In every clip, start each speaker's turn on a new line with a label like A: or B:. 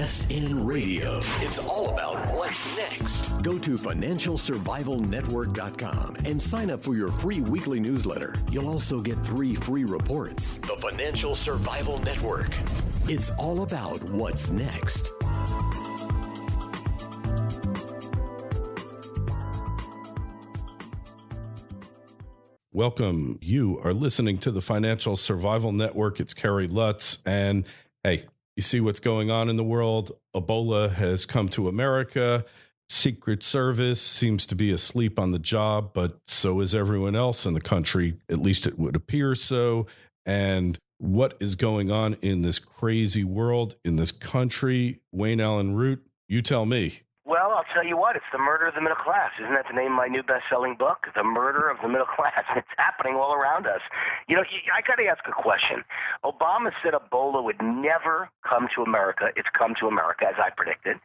A: best in radio. It's all about what's next. Go to financialsurvivalnetwork.com and sign up for your free weekly newsletter. You'll also get 3 free reports. The Financial Survival Network. It's all about what's next.
B: Welcome. You are listening to the Financial Survival Network. It's Kerry, Lutz. And hey, you see what's going on in the world? Ebola has come to America. Secret Service seems to be asleep on the job, but so is everyone else in the country. At least it would appear so. And what is going on in this crazy world, in this country? Allyn Root, you tell me.
C: Well, I'll tell you what, it's the murder of the middle class. Isn't that the name of my new best-selling book? The Murder of the Middle Class. It's happening all around us. You know, I got to ask a question. Obama said Ebola would never come to America. It's come to America, as I predicted.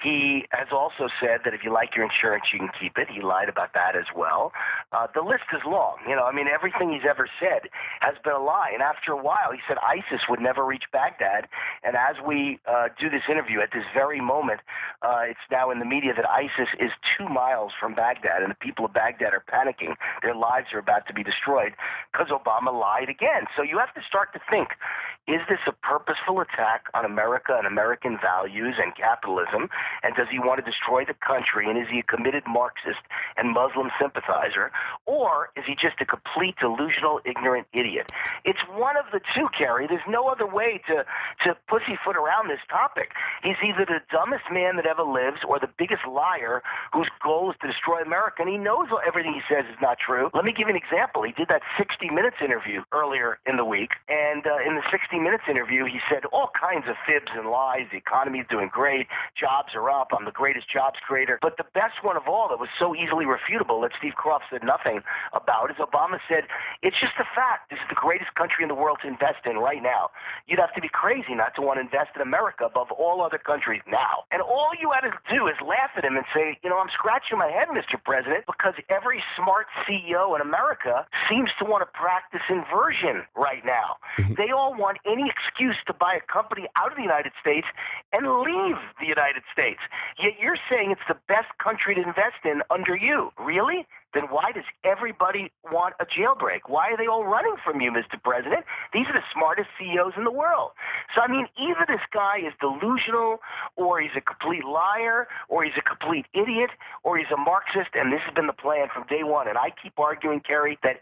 C: He has also said that if you like your insurance, you can keep it. He lied about that as well. The list is long. You know, I mean, everything he's ever said has been a lie. And after a while, he said ISIS would never reach Baghdad. And as we do this interview at this very moment, it's now in the media that ISIS is 2 miles from Baghdad, and the people of Baghdad are panicking. Their lives are about to be destroyed because Obama lied again. So you have to start to think, is this a purposeful attack on America and American values and capitalism? And does he want to destroy the country? And is he a committed Marxist and Muslim sympathizer? Or is he just a complete delusional, ignorant idiot? It's one of the two, Kerry. There's no other way to pussyfoot around this topic. He's either the dumbest man that ever lives or the biggest liar whose goal is to destroy America. And he knows everything he says is not true. Let me give you an example. He did that 60 Minutes interview earlier in the week. And in the 60 Minutes interview, he said all kinds of fibs and lies. The economy is doing great. Jobs are up. I'm the greatest jobs creator. But the best one of all that was so easily refutable that Steve Croft said nothing about is Obama said, it's just a fact. This is the greatest country in the world to invest in right now. You'd have to be crazy not to want to invest in America above all other countries now. And all you had to do is laugh at him and say, you know, I'm scratching my head, Mr. President, because every smart CEO in America seems to want to practice inversion right now. They all want any excuse to buy a company out of the United States and leave the United States. Yet you're saying it's the best country to invest in under you. Really? Then why does everybody want a jailbreak? Why are they all running from you, Mr. President? These are the smartest CEOs in the world. So, I mean, either this guy is delusional, or he's a complete liar, or he's a complete idiot, or he's a Marxist, and this has been the plan from day one. And I keep arguing, Kerry, that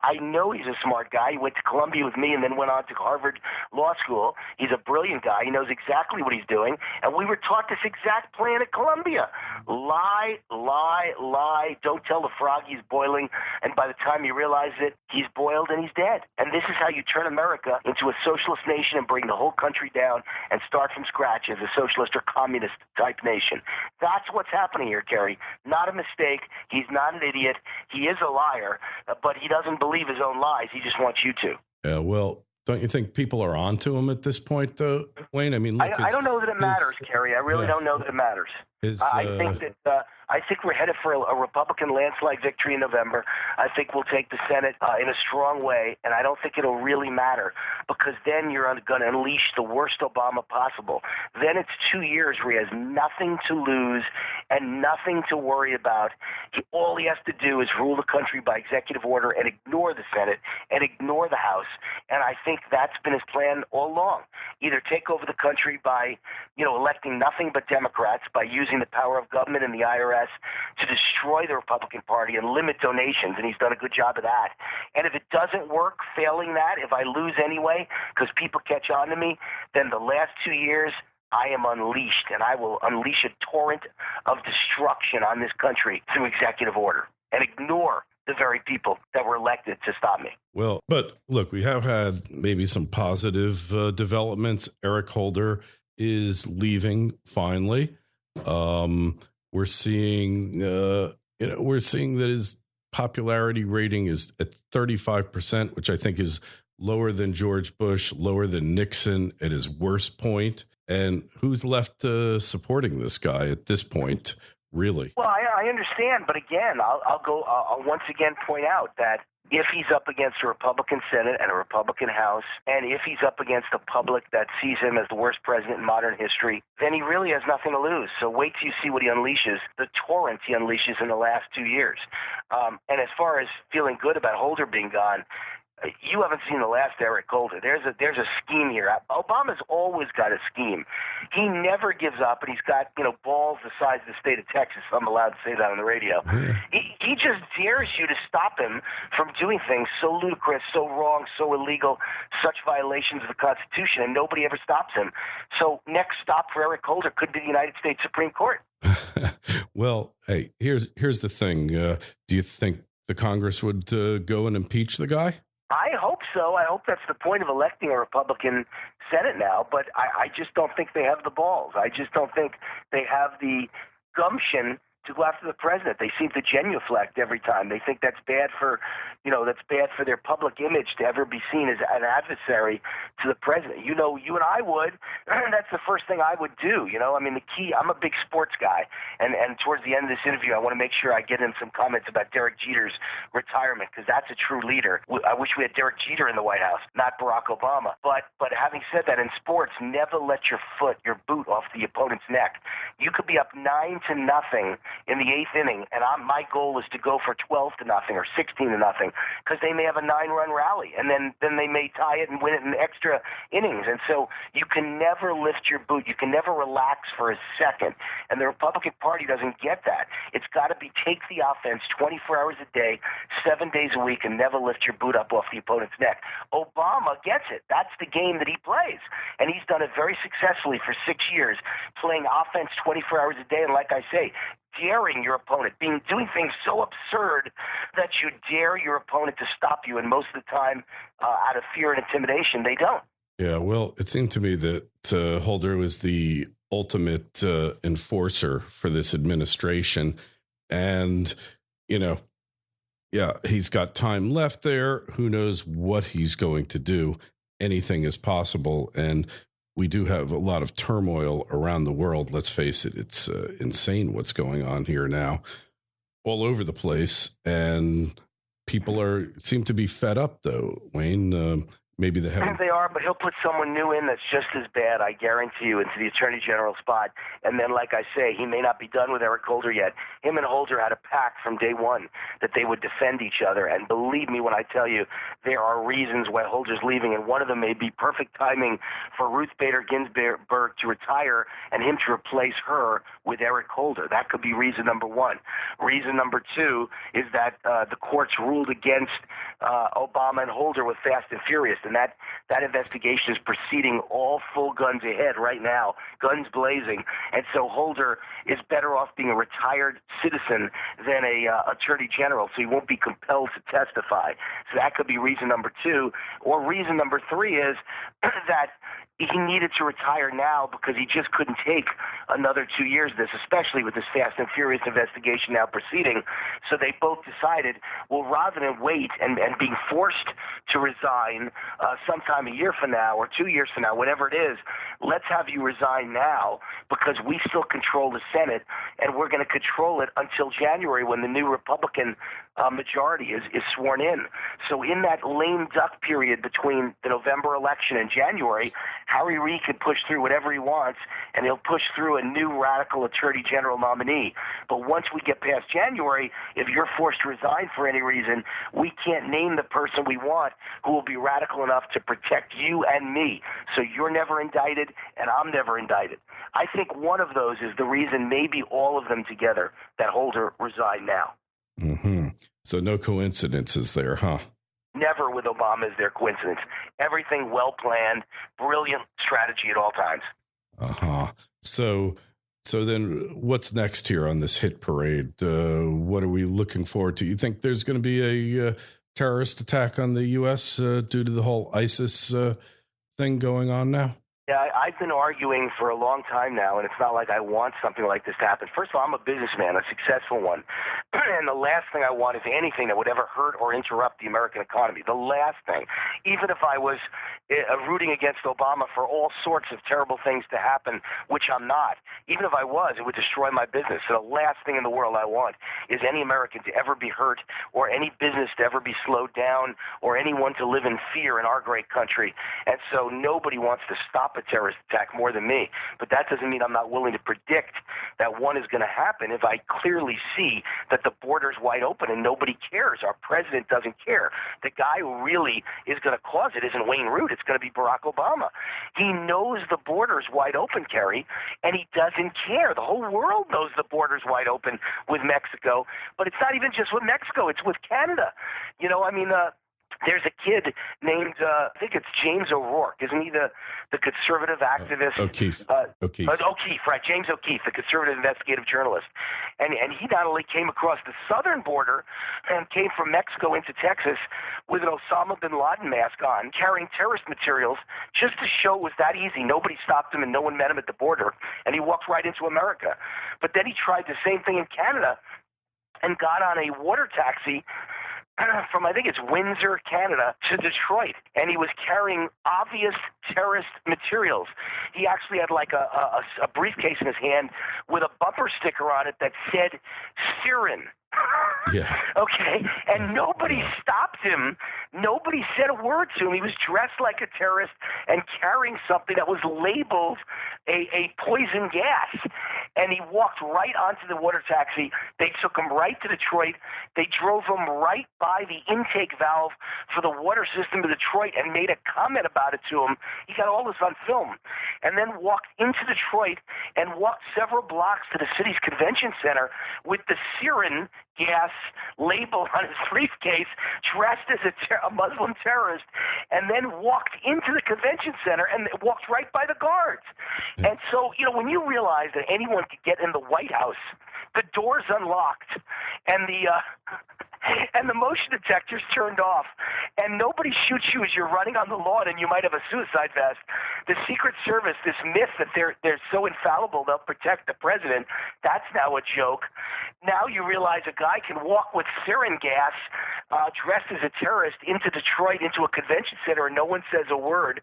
C: I know he's a smart guy. He went to Columbia with me and then went on to Harvard Law School. He's a brilliant guy. He knows exactly what he's doing. And we were taught this exact plan at Columbia. Lie, lie, lie. Don't tell the frog he's boiling. And by the time you realize it, he's boiled and he's dead. And this is how you turn America into a socialist nation and bring the whole country down and start from scratch as a socialist or communist type nation. That's what's happening here, Kerry. Not a mistake. He's not an idiot. He is a liar, but he doesn't believe his own lies. He just wants you to. Yeah,
B: well, don't you think people are onto him at this point, though, Wayne? I mean, look,
C: I don't know that it matters, Kerry. I really don't know that it matters. I think we're headed for a Republican landslide victory in November. I think we'll take the Senate in a strong way, and I don't think it'll really matter because then you're going to unleash the worst Obama possible. Then it's 2 years where he has nothing to lose and nothing to worry about. All he has to do is rule the country by executive order and ignore the Senate and ignore the House. And I think that's been his plan all along. Either take over the country by, electing nothing but Democrats, by using the power of government and the IRS to destroy the Republican Party and limit donations, and he's done a good job of that. And if it doesn't work, failing that, if I lose anyway because people catch on to me, then the last 2 years I am unleashed, and I will unleash a torrent of destruction on this country through executive order and ignore the very people that were elected to stop me.
B: Well, but look, we have had maybe some positive developments. Eric Holder is leaving finally. We're seeing that his popularity rating is at 35%, which I think is lower than George Bush, lower than Nixon at his worst point. And who's left supporting this guy at this point, really?
C: Well, I understand, but again, I'll once again point out that if he's up against a Republican Senate and a Republican House, and if he's up against a public that sees him as the worst president in modern history, then he really has nothing to lose. So wait till you see what he unleashes, the torrent he unleashes in the last 2 years. And as far as feeling good about Holder being gone, you haven't seen the last Eric Holder. There's a scheme here. Obama's always got a scheme. He never gives up, and he's got balls the size of the state of Texas. I'm allowed to say that on the radio. He just dares you to stop him from doing things so ludicrous, so wrong, so illegal, such violations of the Constitution, and nobody ever stops him. So next stop for Eric Holder could be the United States Supreme Court.
B: Well, hey, here's the thing. Do you think the Congress would go and impeach the guy?
C: I hope so. I hope that's the point of electing a Republican Senate now, but I just don't think they have the balls. I just don't think they have the gumption to go after the president. They seem to genuflect every time. They think that's bad for their public image to ever be seen as an adversary to the president. You and I would. That's the first thing I would do. I mean, the key. I'm a big sports guy, and towards the end of this interview, I want to make sure I get in some comments about Derek Jeter's retirement because that's a true leader. I wish we had Derek Jeter in the White House, not Barack Obama. But having said that, in sports, never let your boot off the opponent's neck. You could be up 9-0 in the 8th inning, and my goal is to go for 12-0 or 16-0 because they may have a 9-run rally, and then they may tie it and win it in extra innings. And so you can never lift your boot. You can never relax for a second. And the Republican Party doesn't get that. It's got to be take the offense 24 hours a day, 7 days a week, and never lift your boot up off the opponent's neck. Obama gets it. That's the game that he plays, and he's done it very successfully for 6 years, playing offense 24 hours a day. And like I say, daring your opponent, doing things so absurd that you dare your opponent to stop you, and most of the time, out of fear and intimidation, they don't.
B: Yeah, well, it seemed to me that Holder was the ultimate enforcer for this administration, and he's got time left there. Who knows what he's going to do? Anything is possible, and we do have a lot of turmoil around the world. Let's face it, it's insane what's going on here now, all over the place. And people seem to be fed up, though, Wayne. Maybe they haven't.
C: They are, but he'll put someone new in that's just as bad, I guarantee you, into the Attorney General spot. And then, like I say, he may not be done with Eric Holder yet. Him and Holder had a pact from day one that they would defend each other. And believe me when I tell you, there are reasons why Holder's leaving, and one of them may be perfect timing for Ruth Bader Ginsburg to retire and him to replace her with Eric Holder. That could be reason number one. Reason number two is that the courts ruled against Obama and Holder with Fast and Furious, and that investigation is proceeding all full guns ahead right now, guns blazing. And so Holder is better off being a retired citizen than a attorney general, so he won't be compelled to testify. So that could be reason number two. Or reason number three is that he needed to retire now because he just couldn't take another 2 years of this, especially with this Fast and Furious investigation now proceeding. So they both decided, well, rather than wait and being forced to resign sometime a year from now or 2 years from now, whatever it is, let's have you resign now because we still control the Senate, and we're going to control it until January when the new Republican majority is sworn in. So in that lame duck period between the November election and January, Harry Reid can push through whatever he wants, and he'll push through a new radical attorney general nominee. But once we get past January, if you're forced to resign for any reason, we can't name the person we want who will be radical enough to protect you and me. So you're never indicted, and I'm never indicted. I think one of those is the reason, maybe all of them together, that Holder resigned now.
B: Mm-hmm. So no coincidences there, huh?
C: Never with Obama is there coincidence. Everything well planned, brilliant strategy at all times.
B: Uh-huh. So then what's next here on this hit parade? What are we looking forward to? You think there's going to be a terrorist attack on the U.S. Due to the whole ISIS thing going on now?
C: Yeah, I've been arguing for a long time now, and it's not like I want something like this to happen. First of all, I'm a businessman, a successful one, and the last thing I want is anything that would ever hurt or interrupt the American economy. The last thing, even if I was rooting against Obama for all sorts of terrible things to happen, which I'm not, even if I was, it would destroy my business. So the last thing in the world I want is any American to ever be hurt or any business to ever be slowed down or anyone to live in fear in our great country. And so nobody wants to stop a terrorist attack more than me. But that doesn't mean I'm not willing to predict that one is going to happen if I clearly see that the border's wide open and nobody cares. Our president doesn't care. The guy who really is going to cause it isn't Wayne Root. It's going to be Barack Obama. He knows the border's wide open, Kerry, and he doesn't care. The whole world knows the border's wide open with Mexico, but it's not even just with Mexico. It's with Canada. There's a kid named, I think it's James O'Rourke. Isn't he the conservative activist?
B: O'Keefe.
C: O'Keefe, right. James O'Keefe, the conservative investigative journalist. And he not only came across the southern border and came from Mexico into Texas with an Osama bin Laden mask on, carrying terrorist materials, just to show it was that easy. Nobody stopped him and no one met him at the border. And he walked right into America. But then he tried the same thing in Canada and got on a water taxi from, I think it's Windsor, Canada, to Detroit, and he was carrying obvious terrorist materials. He actually had like a briefcase in his hand with a bumper sticker on it that said Syrian.
B: Yeah.
C: Okay, and nobody stopped him. Nobody said a word to him. He was dressed like a terrorist and carrying something that was labeled a poison gas. And he walked right onto the water taxi. They took him right to Detroit. They drove him right by the intake valve for the water system of Detroit and made a comment about it to him. He got all this on film. And then walked into Detroit and walked several blocks to the city's convention center with the Syrian gas label on his briefcase, dressed as a Muslim terrorist, and then walked into the convention center and walked right by the guards. And so, when you realize that anyone could get in the White House, the door's unlocked, and the motion detector's turned off, and nobody shoots you as you're running on the lawn and you might have a suicide vest. The Secret Service, this myth that they're so infallible they'll protect the president, that's now a joke. Now you realize a guy can walk with sarin gas dressed as a terrorist into Detroit, into a convention center, and no one says a word.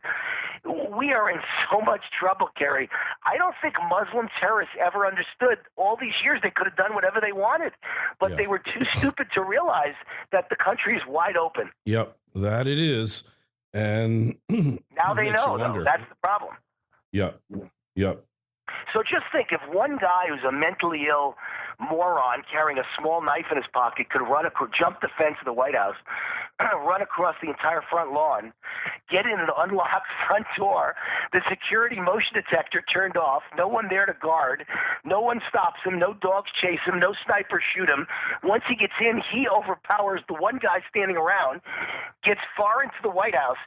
C: We are in so much trouble, Kerry. I don't think Muslim terrorists ever understood all these years they could have done whatever they wanted, but they were too stupid to realize that the country is wide open.
B: Yep, that it is. And
C: now they know, though. That's the problem.
B: Yep.
C: So just think, if one guy who's a mentally ill moron carrying a small knife in his pocket could jump the fence of the White House, run across the entire front lawn, get in the unlocked front door, the security motion detector turned off, no one there to guard, no one stops him, no dogs chase him, no snipers shoot him. Once he gets in, he overpowers the one guy standing around, gets far into the White House,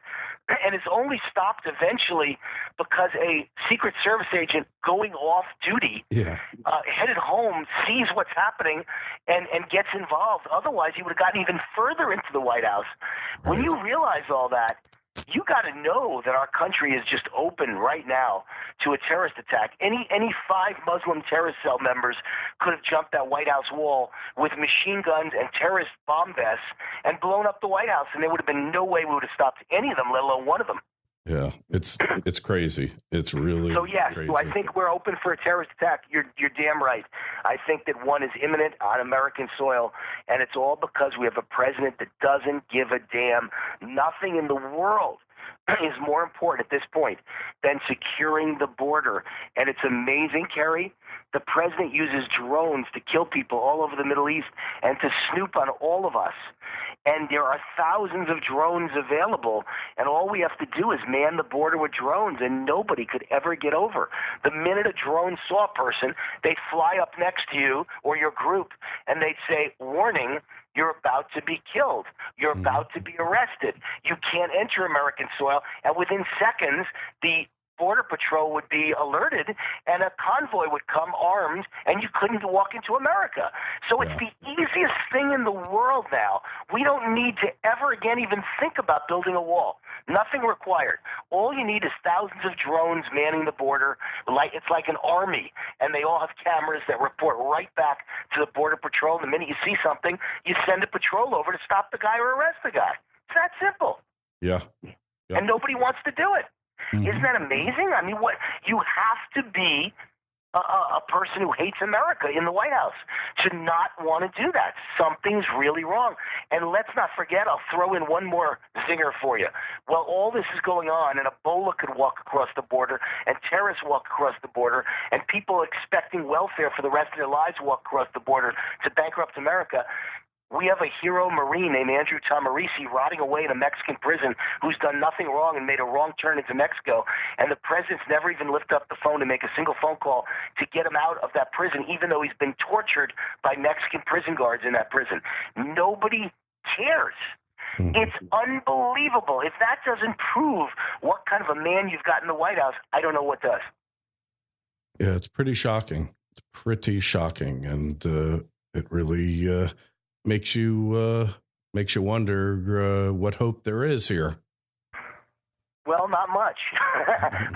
C: and is only stopped eventually because a Secret Service agent going off duty, headed home, sees what's happening and gets involved. Otherwise, he would have gotten even further into the White House. Right. When you realize all that, you got to know that our country is just open right now to a terrorist attack. Any 5 Muslim terrorist cell members could have jumped that White House wall with machine guns and terrorist bomb vests and blown up the White House, and there would have been no way we would have stopped any of them, let alone one of them.
B: Yeah, it's crazy. It's really crazy.
C: So I think we're open for a terrorist attack. You're damn right. I think that one is imminent on American soil, and it's all because we have a president that doesn't give a damn. Nothing in the world is more important at this point than securing the border. And it's amazing, Kerry. The president uses drones to kill people all over the Middle East and to snoop on all of us. And there are thousands of drones available, and all we have to do is man the border with drones, and nobody could ever get over. The minute a drone saw a person, they'd fly up next to you or your group, and they'd say, warning, you're about to be killed. You're about to be arrested. You can't enter American soil. And within seconds, the Border Patrol would be alerted, and a convoy would come armed, and you couldn't walk into America. So it's the easiest thing in the world now. We don't need to ever again even think about building a wall. Nothing required. All you need is thousands of drones manning the border. It's like an army, and they all have cameras that report right back to the Border Patrol. The minute you see something, you send a patrol over to stop the guy or arrest the guy. It's that simple.
B: Yeah.
C: And nobody wants to do it. Isn't that amazing? I mean, what you have to be a person who hates America in the White House to not want to do that. Something's really wrong. And let's not forget, I'll throw in one more zinger for you. Well, all this is going on, and Ebola could walk across the border, and terrorists walk across the border, and people expecting welfare for the rest of their lives walk across the border to bankrupt America. We have a hero Marine named Andrew Tamarisi rotting away in a Mexican prison who's done nothing wrong and made a wrong turn into Mexico. And the president's never even lifted up the phone to make a single phone call to get him out of that prison, even though he's been tortured by Mexican prison guards in that prison. Nobody cares. It's unbelievable. If that doesn't prove what kind of a man you've got in the White House, I don't know what does.
B: Yeah, it's pretty shocking. It's pretty shocking. And it really... makes you wonder what hope there is here.
C: Well, not much,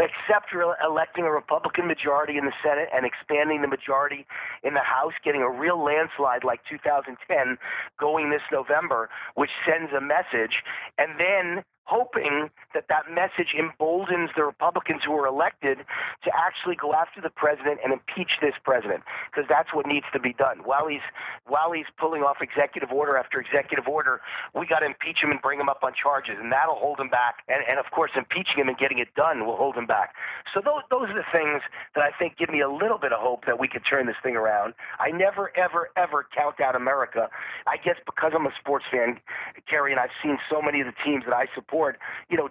C: except for electing a Republican majority in the Senate and expanding the majority in the House, getting a real landslide like 2010 going this November, which sends a message, and then hoping that that message emboldens the Republicans who were elected to actually go after the president and impeach this president, because that's what needs to be done. While he's pulling off executive order after executive order, we got to impeach him and bring him up on charges, and that'll hold him back. And of course, impeaching him and getting it done will hold him back. So those are the things that I think give me a little bit of hope that we could turn this thing around. I never, ever, ever count out America. I guess because I'm a sports fan, Kerry, and I've seen so many of the teams that I support,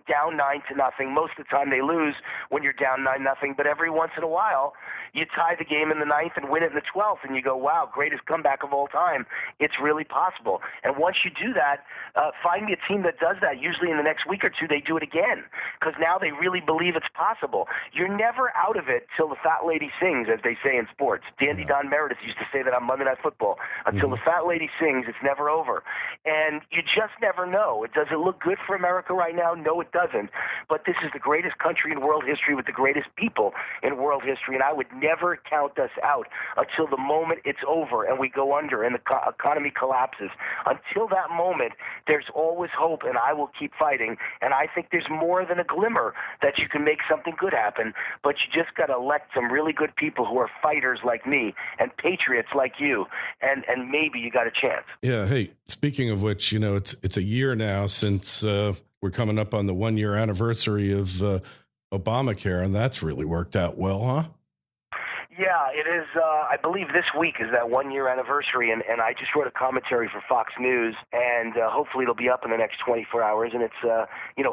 C: down 9-0. Most of the time they lose when you're down 9-0, but every once in a while you tie the game in the 9th and win it in the 12th, and you go, wow, greatest comeback of all time. It's really possible. And once you do that, find me a team that does that. Usually in the next week or two they do it again, because now they really believe it's possible. You're never out of it till the fat lady sings, as they say in sports. Dandy Don Meredith used to say that on Monday Night Football. Until the fat lady sings, it's never over. And you just never know. Does it look good for America right now? No, it doesn't. But this is the greatest country in world history with the greatest people in world history, and I would never count us out until the moment it's over and we go under and the economy collapses. Until that moment, there's always hope, and I will keep fighting. And I think there's more than a glimmer that you can make something good happen, but you just got to elect some really good people who are fighters like me and patriots like you, and maybe you got a chance.
B: Yeah. Hey, speaking of which, it's a year now since we're coming up on the 1-year anniversary of Obamacare, and that's really worked out well, huh?
C: Yeah, it is. I believe this week is that 1-year anniversary, and I just wrote a commentary for Fox News, and hopefully it'll be up in the next 24 hours, and it's,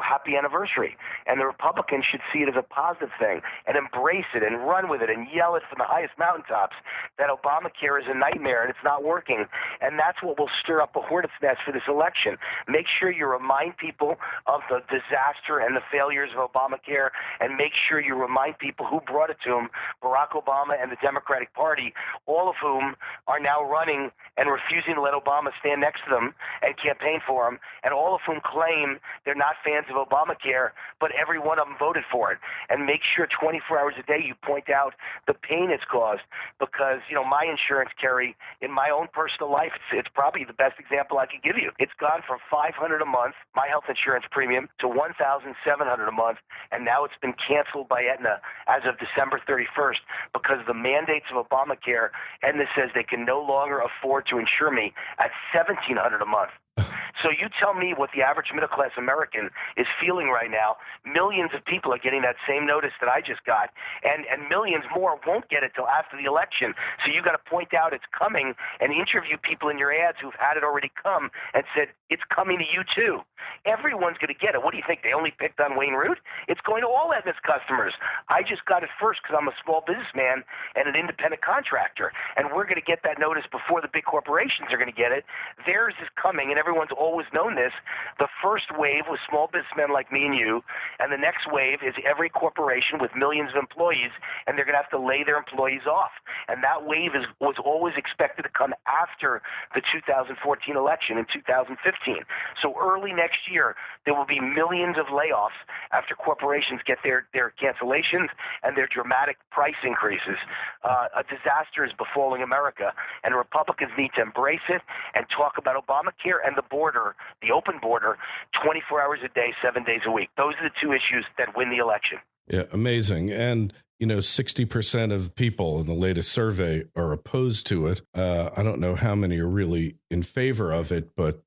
C: happy anniversary. And the Republicans should see it as a positive thing and embrace it and run with it and yell it from the highest mountaintops that Obamacare is a nightmare and it's not working. And that's what will stir up a hornet's nest for this election. Make sure you remind people of the disaster and the failures of Obamacare, and make sure you remind people who brought it to them, Barack Obama and the Democratic Party, all of whom are now running and refusing to let Obama stand next to them and campaign for him, and all of whom claim they're not fans of Obamacare, but every one of them voted for it. And make sure 24 hours a day you point out the pain it's caused, because, my insurance, Kerry, in my own personal life, it's probably the best example I could give you. It's gone from $500 a month, my health insurance premium, to $1,700 a month, and now it's been canceled by Aetna as of December 31st because of the mandates of Obamacare. Aetna says they can no longer afford to insure me at $1,700 a month. So you tell me what the average middle-class American is feeling right now. Millions of people are getting that same notice that I just got, and millions more won't get it till after the election. So you got to point out it's coming and interview people in your ads who've had it already come and said, it's coming to you too. Everyone's going to get it. What do you think? They only picked on Allyn Root? It's going to all Aetna's customers. I just got it first because I'm a small businessman and an independent contractor, and we're going to get that notice before the big corporations are going to get it. Theirs is coming, and everyone everyone's always known this. The first wave was small businessmen like me and you, and the next wave is every corporation with millions of employees, and they're going to have to lay their employees off. And that wave was always expected to come after the 2014 election in 2015. So early next year, there will be millions of layoffs after corporations get their cancellations and their dramatic price increases. A disaster is befalling America, and Republicans need to embrace it and talk about Obamacare and the border, the open border, 24 hours a day, 7 days a week. Those are the two issues that win the election.
B: Yeah, amazing. And 60% of people in the latest survey are opposed to it. I don't know how many are really in favor of it, but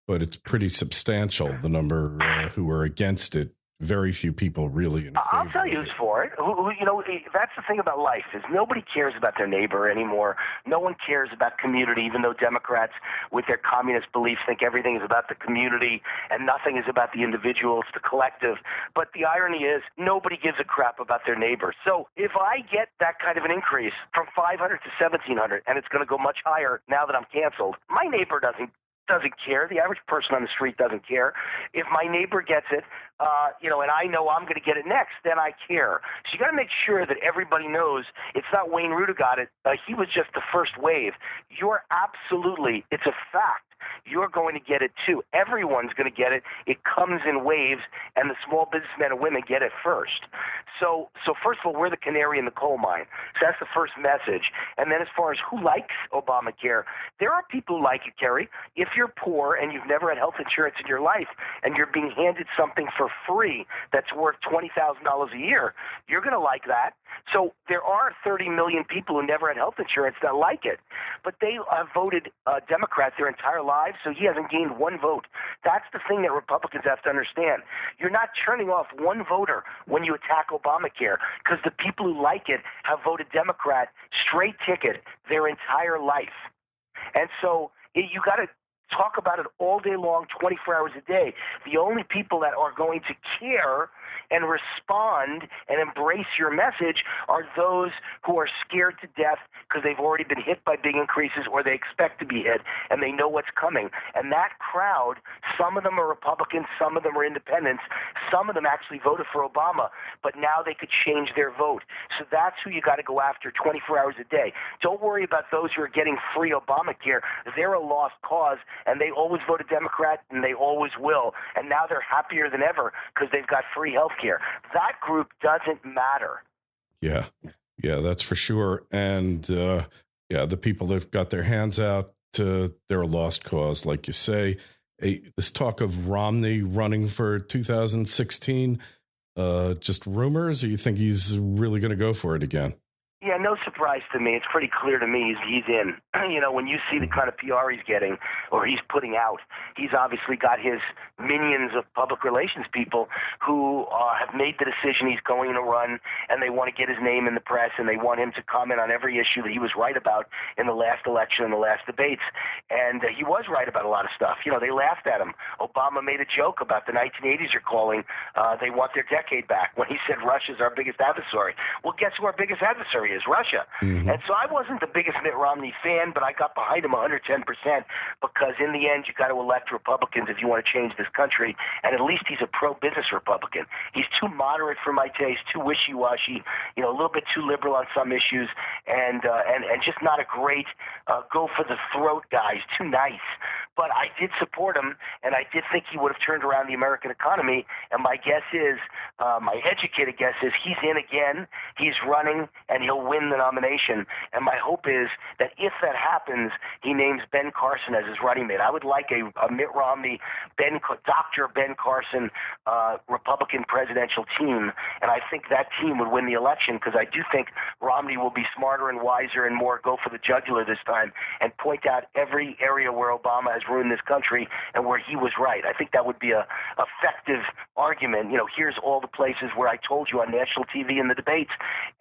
B: it's pretty substantial, the number who are against it. Very few people really in favor.
C: I'll tell you who's for it. That's the thing about life is nobody cares about their neighbor anymore. No one cares about community, even though Democrats with their communist beliefs think everything is about the community and nothing is about the individual. It's the collective. But the irony is nobody gives a crap about their neighbor. So if I get that kind of an increase from 500 to 1,700, and it's going to go much higher now that I'm canceled, my neighbor doesn't care. The average person on the street doesn't care. If my neighbor gets it, and I know I'm going to get it next, then I care. So you got to make sure that everybody knows it's not Wayne Root who got it. He was just the first wave. It's a fact. You're going to get it too. Everyone's going to get it. It comes in waves, and the small businessmen and women get it first. So first of all, we're the canary in the coal mine. So that's the first message. And then as far as who likes Obamacare, there are people who like it, Kerry. If you're poor and you've never had health insurance in your life and you're being handed something for free that's worth $20,000 a year, you're going to like that. So there are 30 million people who never had health insurance that like it. But they have voted Democrat their entire lives, so he hasn't gained one vote. That's the thing that Republicans have to understand. You're not turning off one voter when you attack Obamacare because the people who like it have voted Democrat straight ticket their entire life. And so you got to talk about it all day long, 24 hours a day. The only people that are going to care and respond and embrace your message are those who are scared to death because they've already been hit by big increases or they expect to be hit and they know what's coming. And that crowd, some of them are Republicans, some of them are independents, some of them actually voted for Obama, but now they could change their vote. So that's who you got to go after 24 hours a day. Don't worry about those who are getting free Obamacare. They're a lost cause, and they always voted Democrat, and they always will. And now they're happier than ever because they've got free health care. That group doesn't matter.
B: Yeah, that's for sure. And the people that've got their hands out, they're a lost cause, like you say. This talk of Romney running for 2016, just rumors, or you think he's really going to go for it again?
C: Yeah, no surprise to me. It's pretty clear to me he's in. When you see the kind of PR he's getting or he's putting out, he's obviously got his minions of public relations people who have made the decision he's going to run, and they want to get his name in the press, and they want him to comment on every issue that he was right about in the last election and the last debates. And he was right about a lot of stuff. They laughed at him. Obama made a joke about the 1980s are calling. They want their decade back when he said Russia's our biggest adversary. Well, guess who our biggest adversary is? Russia. Mm-hmm. And so I wasn't the biggest Mitt Romney fan, but I got behind him 110% because in the end you got to elect Republicans if you want to change this country, and at least he's a pro-business Republican. He's too moderate for my taste, too wishy-washy, a little bit too liberal on some issues, and just not a great go-for-the-throat guy. He's too nice. But I did support him, and I did think he would have turned around the American economy, and my guess is, my educated guess is he's in again, he's running, and he'll win the nomination. And my hope is that if that happens, he names Ben Carson as his running mate. I would like a Mitt Romney, Dr. Ben Carson Republican presidential team, and I think that team would win the election because I do think Romney will be smarter and wiser and more go for the jugular this time and point out every area where Obama has ruined this country and where he was right. I think that would be a effective argument. Here's all the places where I told you on national TV in the debates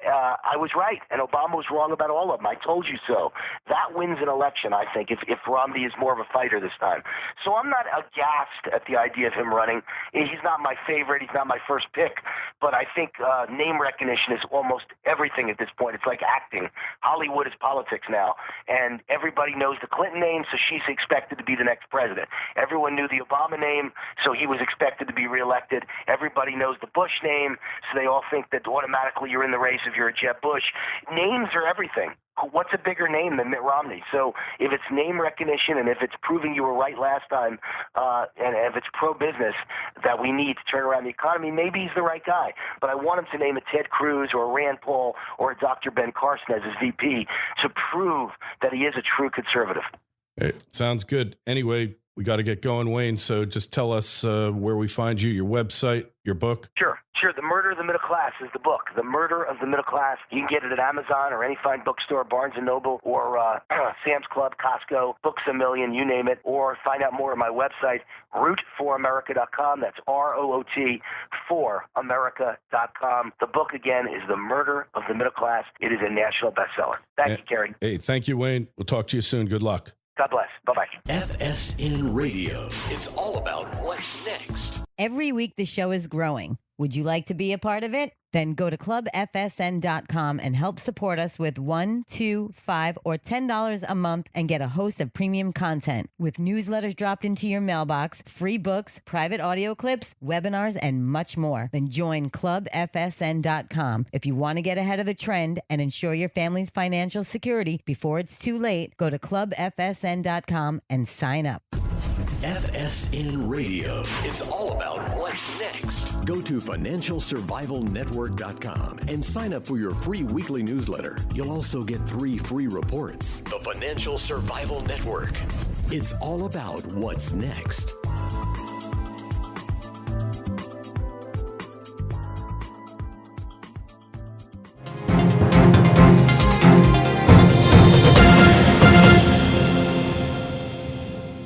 C: I was right and Obama was wrong about all of them. I told you so. That wins an election, I think, if Romney is more of a fighter this time. So I'm not aghast at the idea of him running. He's not my favorite. He's not my first pick. But I think name recognition is almost everything at this point. It's like acting. Hollywood is politics now. And everybody knows the Clinton name, so she's expected to be be the next president. Everyone knew the Obama name, so he was expected to be reelected. Everybody knows the Bush name, so they all think that automatically you're in the race if you're a Jeb Bush. Names are everything. What's a bigger name than Mitt Romney? So if it's name recognition and if it's proving you were right last time, and if it's pro-business that we need to turn around the economy, maybe he's the right guy. But I want him to name a Ted Cruz or a Rand Paul or a Dr. Ben Carson as his VP to prove that he is a true conservative.
B: Hey, sounds good. Anyway, we got to get going, Wayne. So just tell us where we find you, your website, your book.
C: Sure. The Murder of the Middle Class is the book. The Murder of the Middle Class. You can get it at Amazon or any fine bookstore, Barnes & Noble, or Sam's Club, Costco, Books A Million, you name it. Or find out more at my website, root4america.com. That's ROOT, 4america.com. The book, again, is The Murder of the Middle Class. It is a national bestseller. Thank you, Kerry.
B: Hey, thank you, Wayne. We'll talk to you soon. Good luck.
C: God bless. Bye-bye.
A: FSN Radio. It's all about what's next.
D: Every week the show is growing. Would you like to be a part of it? Then go to clubfsn.com and help support us with $1, $2, $5, or $10 a month and get a host of premium content with newsletters dropped into your mailbox, free books, private audio clips, webinars, and much more. Then join clubfsn.com. If you want to get ahead of the trend and ensure your family's financial security before it's too late, go to clubfsn.com and sign up.
A: FSN Radio. It's all about what's next. Go to financialsurvivalnetwork.com and sign up for your free weekly newsletter. You'll also get 3 free reports. The Financial Survival Network. It's all about what's next.